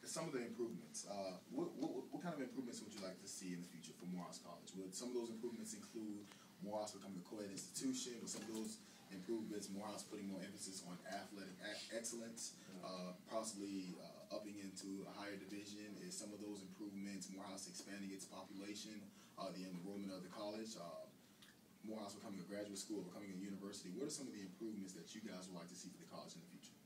some of the improvements. What kind of improvements would you like to see in the future for Morehouse College? Would some of those improvements include Morehouse becoming a co-ed institution? Or some of those improvements, Morehouse putting more emphasis on athletic excellence, possibly upping into a higher division? Is some of those improvements Morehouse expanding its population, the enrollment of the college, Morehouse becoming a graduate school, becoming a university? What are some of the improvements that you guys would like to see for the college in the future?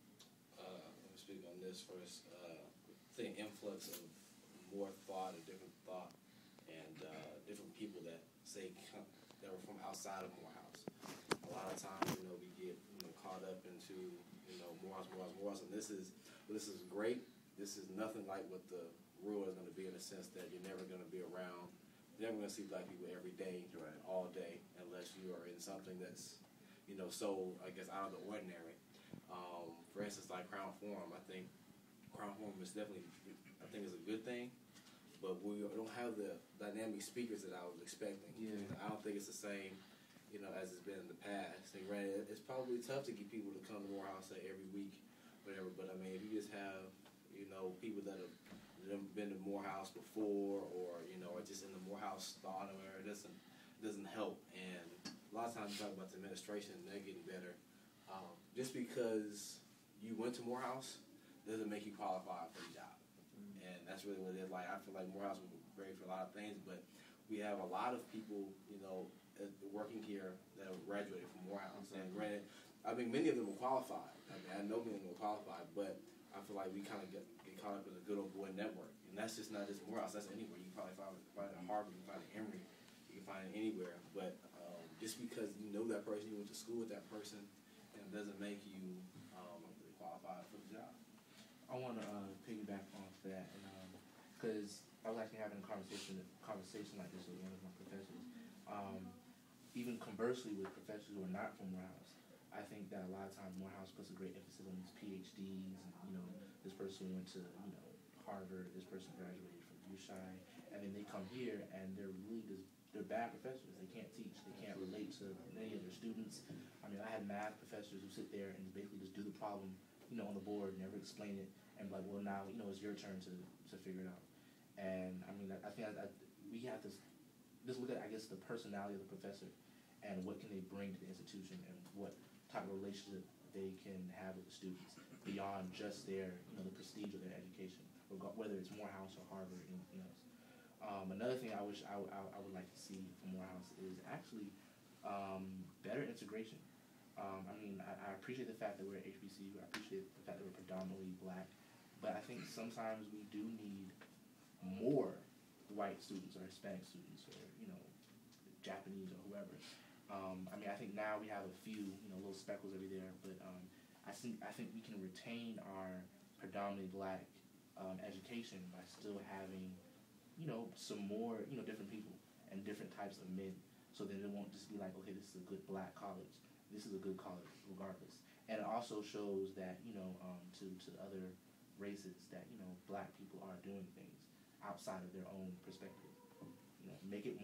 Let me speak on this first. I think influx of more thought, and different thought, and different people that that were from outside of Morehouse. A lot of times, we get caught up into Morehouse, and this is great. This is nothing like what the rule is going to be, in the sense that you're never going to be around. You're never going to see black people every day, right, all day, unless you are in something that's so I guess out of the ordinary. For instance, like Crown Forum, I think Crown Forum is definitely, I think, is a good thing, but we don't have the dynamic speakers that I was expecting. Yeah. I don't think it's the same, as it's been in the past. And granted, it's probably tough to get people to come to Morehouse every week, whatever. But I mean, if you just have, people that have been to Morehouse before, or are just in the Morehouse thought, or it doesn't help. And a lot of times you talk about the administration, and they're getting better. Just because you went to Morehouse doesn't make you qualified for the job. And that's really what it is. Like, I feel like Morehouse was great for a lot of things, but we have a lot of people, working here that have graduated from Morehouse. And granted, I mean, many of them were qualified. I mean, I know many of them were qualified, but I feel like we kind of get caught up in a good old boy network. And that's just not just Morehouse, that's anywhere. You can probably find it at Harvard, you can find it at Emory, you can find it anywhere. But just because you know that person, you went to school with that person, doesn't make you really qualified for the job. I want to piggyback off that, because I was actually having a conversation like this with one of my professors. Even conversely with professors who are not from Morehouse, I think that a lot of times Morehouse puts a great emphasis on these PhDs. And, this person went to Harvard, this person graduated from USHI, and then they come here and they're bad professors. They can't teach. They can't relate to many of their students. I mean, I had math professors who sit there and basically just do the problem, on the board, never explain it, and be like, well, now, it's your turn to figure it out. And I mean, I think we have to just look at, I guess, the personality of the professor and what can they bring to the institution and what type of relationship they can have with the students beyond just their, the prestige of their education, whether it's Morehouse or Harvard or anything else. Another thing I wish I would like to see from Morehouse is actually better integration. I mean, I appreciate the fact that we're at HBCU. I appreciate the fact that we're predominantly black. But I think sometimes we do need more white students or Hispanic students or, Japanese or whoever. I mean, I think now we have a few, little speckles over there. But I think we can retain our predominantly black education by still having, some more, different people and different types of men. So then it won't just be like, okay, this is a good black college. This is a good college regardless. And it also shows that, to other races that, black people are doing things outside of their own perspective. Make it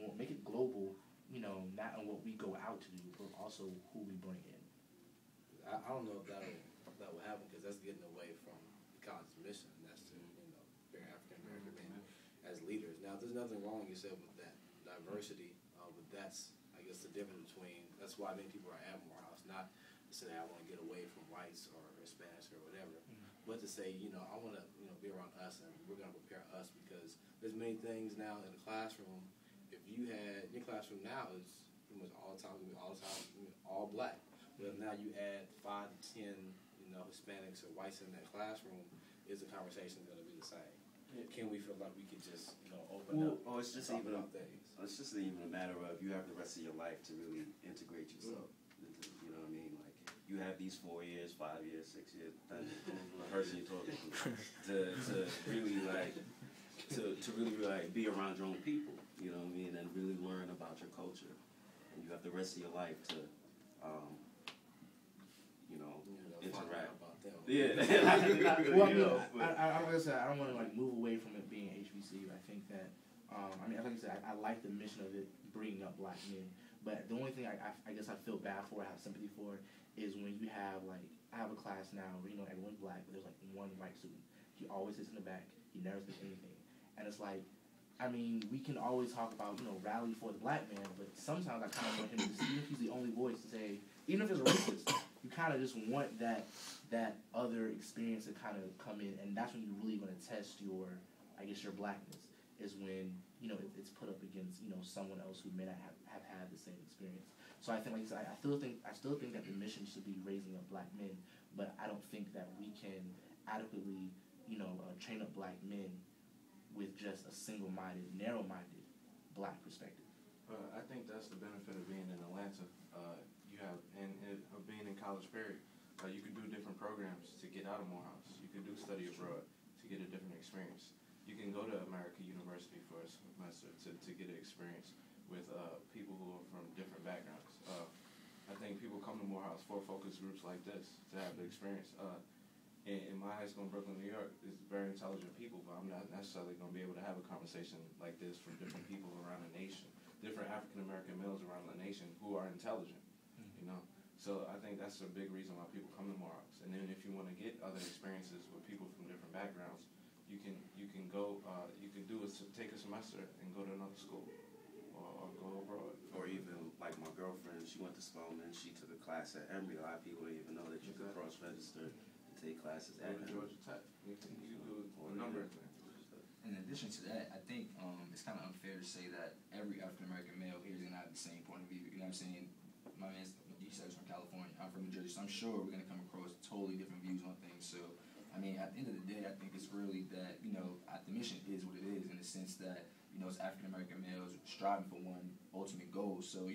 global, not on what we go out to do, but also who we bring in. I don't know if that will happen, because that's getting away from the college's mission. That's to, bring African American men as leaders. Now, there's nothing wrong, you said, with that diversity, but that's, I guess, the difference between, that's why many people are at Morehouse, not to say I want to get away from whites or Hispanics or whatever, but to say, I want to, be around us, and we're going to prepare us, because there's many things now in the classroom. If you had, your classroom now is pretty much all black, but now you add 5 to 10, Hispanics or whites in that classroom, is the conversation going to be the same? Can we feel like we could just, open up? Oh, it's just even a matter of, you have the rest of your life to really integrate yourself. Into, you know what I mean? Like, you have these 4 years, 5 years, 6 years, depending on the person you're talking to really be around your own people. You know what I mean? And really learn about your culture. And you have the rest of your life to, interact. Yeah. Well, I don't want to move away from it being HBCU. I think that, like I said, I like the mission of it bringing up black men. But the only thing I guess I feel bad for, I have sympathy for, is when you have I have a class now where everyone's black, but there's one white student. He always sits in the back. He never says anything. And it's like, I mean, we can always talk about, rally for the black man, but sometimes I kind of want him to see, even if he's the only voice to say, even if it's racist, you kind of just want that other experience to kind of come in, and that's when you're really going to test your blackness, is when, it's put up against, someone else who may not have had the same experience. So I think, like I said, I still think that the mission should be raising up black men, but I don't think that we can adequately, train up black men with just a single-minded, narrow-minded black perspective. I think that's the benefit of being in Atlanta. You have, and of being in College Perry, you can do different programs to get out of Morehouse. You can do study abroad to get a different experience. You can go to American University for a semester to get an experience with people who are from different backgrounds. I think people come to Morehouse for focus groups like this to have the experience. In my high school in Brooklyn, New York, it's very intelligent people, but I'm not necessarily going to be able to have a conversation like this from different people around the nation, different African-American males around the nation who are intelligent, So I think that's a big reason why people come to Morehouse. And then if you want to get other experiences with people from different backgrounds, you can go, take a semester and go to another school or go abroad. Or even, like my girlfriend, she went to Spelman, she took a class at Emory. A lot of people don't even know that you can cross-register and take classes at Georgia Tech. You can do a number of things. In addition to that, I think it's kind of unfair to say that every African-American male here is going to have the same point of view. You know what I'm saying? My man, you said he's from California. I'm from New Jersey, so I'm sure we're going to come across totally different views on things. So, I mean, at the end of the day, I think it's really that, the mission is what it is in the sense that, it's African-American males striving for one ultimate goal. So,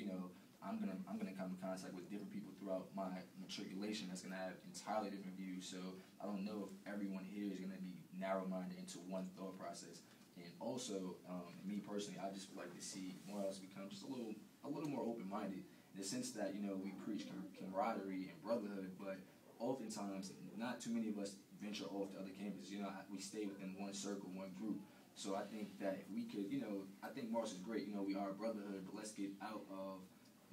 I'm gonna come in contact with different people throughout my matriculation that's gonna have entirely different views. So I don't know if everyone here is gonna be narrow-minded into one thought process. And also, me personally, I just would like to see Morehouse become just a little more open-minded in the sense that we preach camaraderie and brotherhood, but oftentimes not too many of us venture off to other campuses. We stay within one circle, one group. So I think that if we could, I think Morehouse is great. We are a brotherhood, but let's get out of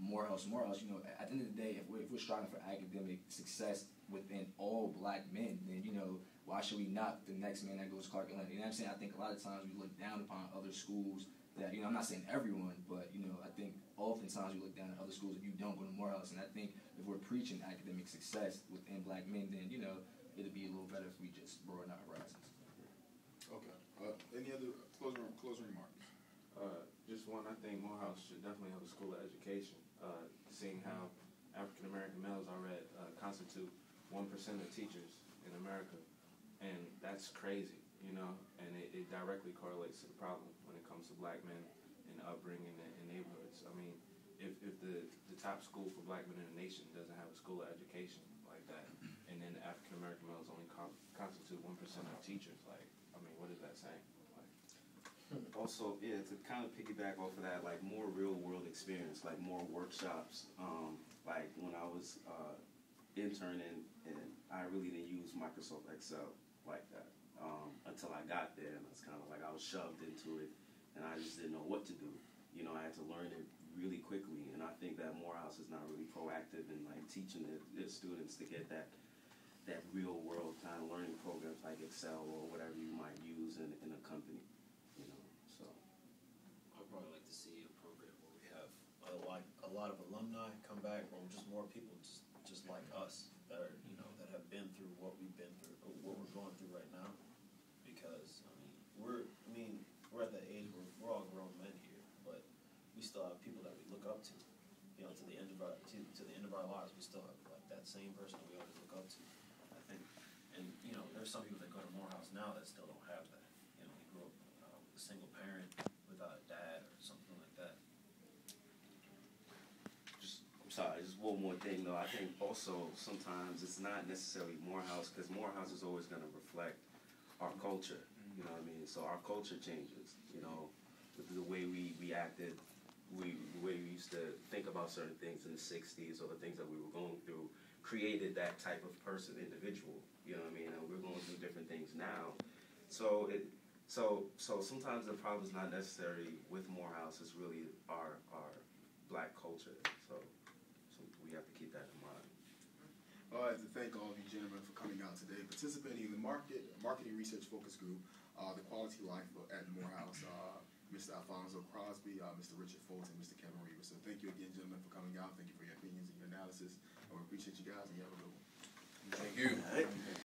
Morehouse, at the end of the day, if we're striving for academic success within all black men, then, why should we knock the next man that goes to Clark Atlanta? You know what I'm saying? I think a lot of times we look down upon other schools that, I'm not saying everyone, but, I think oftentimes we look down at other schools if you don't go to Morehouse. And I think if we're preaching academic success within black men, then, it'd be a little better if we just broaden our horizons. Okay. Any other closing remarks? Just one, I think Morehouse should definitely have a school of education. Seeing how African-American males already constitute 1% of teachers in America. And that's crazy, and it directly correlates to the problem when it comes to black men and upbringing in neighborhoods. I mean, if the top school for black men in the nation doesn't have a school of education like that, and then the African-American males only constitute 1% of teachers, what is that saying? Also, to kind of piggyback off of that, like more real-world experience, like more workshops. Like when I was interning, and I really didn't use Microsoft Excel like that until I got there, and it's kind of like I was shoved into it, and I just didn't know what to do. I had to learn it really quickly, and I think that Morehouse is not really proactive in like teaching their students to get that real-world kind of learning programs like Excel or whatever you might use in a company. So I'd probably like to see a program where we have a lot of alumni come back, or just more people just like us that are that have been through what we've been through, or what we're going through right now. Because we're at that age where we're all grown men here, but we still have people that we look up to. To the end of our lives, we still have like that same person that we always look up to. I think, and there's some people that go to Morehouse now that still don't have that. They grew up with a single parent, without a dad, or something like that. I'm sorry, just one more thing though. I think also sometimes it's not necessarily Morehouse, because Morehouse is always going to reflect our culture. You know what I mean? So our culture changes. The way we acted, the way we used to think about certain things in the '60s, or the things that we were going through, created that type of person, individual. You know what I mean? And we're going through different things now. So sometimes the problem is not necessarily with Morehouse. It's really our black culture. So we have to keep that in mind. I'd like to thank all of you gentlemen for coming out today. participating in the marketing research focus group, the Quality Life at Morehouse, Mr. Alfonso Crosby, Mr. Richard Fulton, Mr. Kevin Reaver. So thank you again, gentlemen, for coming out. Thank you for your opinions and your analysis. And we appreciate you guys, and you have a good one. Thank you.